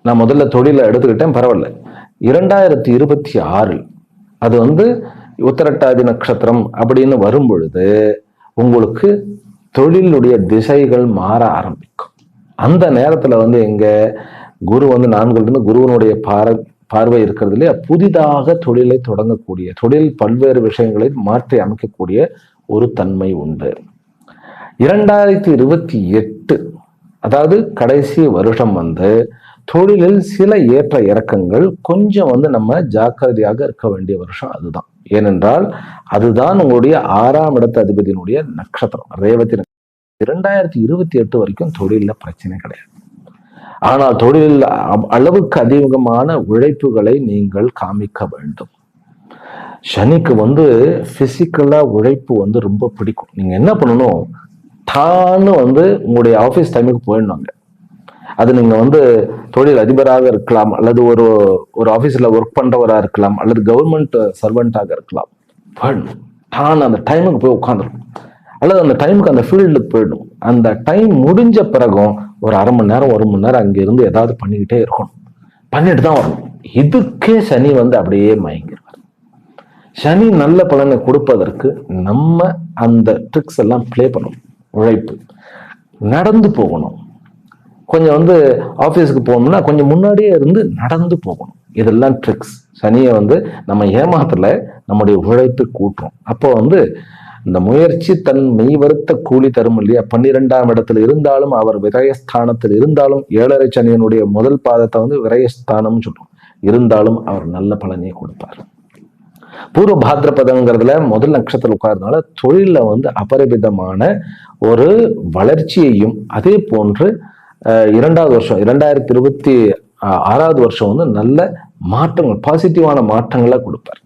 நான் முதல்ல தொழிலை எடுத்துக்கிட்டேன், பரவாயில்ல. 2026 அது உத்திரட்டாதி நட்சத்திரம் அப்படின்னு வரும் பொழுது உங்களுக்கு தொழிலுடைய திசைகள் மாற ஆரம்பிக்கும். அந்த நேரத்துல எங்க குரு 4 இருந்து குருவனுடைய பார்வை இருக்கிறது இல்லையா, புதிதாக தொழிலை தொடங்கக்கூடிய, தொழில் பல்வேறு விஷயங்களை மாற்றி அமைக்கக்கூடிய ஒரு தன்மை உண்டு. 2028 அதாவது கடைசி வருஷம் தொழிலில் சில ஏற்ற இறக்கங்கள், கொஞ்சம் நம்ம ஜாக்கிரதையாக இருக்க வேண்டிய வருஷம் அதுதான். ஏனென்றால் அதுதான் உங்களுடைய 6ஆம் இடத்து அதிபதியினுடைய நட்சத்திரம், ரேவதி. 2028 வரைக்கும் தொழில பிரச்சனை கிடையாது. ஆனால் தொழிலில் அளவுக்கு அதிகமான உழைப்புகளை நீங்கள் காமிக்க வேண்டும். சனிக்கு பிசிக்கலா உழைப்பு ரொம்ப பிடிக்கும். நீங்க என்ன பண்ணணும், தான்னு உங்களுடைய ஆபீஸ் டைமுக்கு போயிடணுங்க. அது நீங்க தொழில் அதிபராக இருக்கலாம், அல்லது ஒரு ஆபீஸ்ல ஒர்க் பண்றவராக இருக்கலாம், அல்லது கவர்மெண்ட் சர்வெண்டாக இருக்கலாம். போயிடணும், தான் அந்த டைமுக்கு போய் உட்காந்துருக்கும், அல்லது அந்த டைமுக்கு அந்த ஃபீல்டுக்கு போயிடும். அந்த டைம் முடிஞ்ச பிறகும் ஒரு 1/2 மணி நேரம் 1 மணி நேரம் அங்க இருந்து ஏதாவது பண்ணிக்கிட்டே இருக்கணும், பண்ணிட்டு தான் வரணும். இதுக்கே சனி அப்படியே மயங்கிடுவார். சனி நல்ல பலனை கொடுப்பதற்கு நம்ம அந்த ட்ரிக்ஸ் எல்லாம் பிளே பண்ணணும். உழைப்பு, நடந்து போகணும். கொஞ்சம் ஆபீஸ்க்கு போகணும்னா கொஞ்சம் முன்னாடியே இருந்து நடந்து போகணும். இதெல்லாம் ட்ரிக்ஸ். சனியை நம்ம ஏமாத்தல, நம்முடைய உழைப்பு கூட்டுறோம். அப்போ இந்த முயற்சி தன் மெய் வருத்த கூலி தரும் இல்லையா. 12ஆம் இடத்துல இருந்தாலும், அவர் விரயஸ்தானத்தில் இருந்தாலும், 7.5 சனியனுடைய முதல் பாதத்தை விரயஸ்தானம் சொல்றோம், இருந்தாலும் அவர் நல்ல பலனையே கொடுப்பார். பூர்வ பாத்திரபதங்கிறதுல முதல் நட்சத்திரம் உட்கார்றதுனால தொழில அபரிமிதமான ஒரு வளர்ச்சியையும், அதே போன்று 2வது வருஷம் 2026வது வருஷம் நல்ல மாற்றங்கள், பாசிட்டிவான மாற்றங்களை கொடுப்பார்.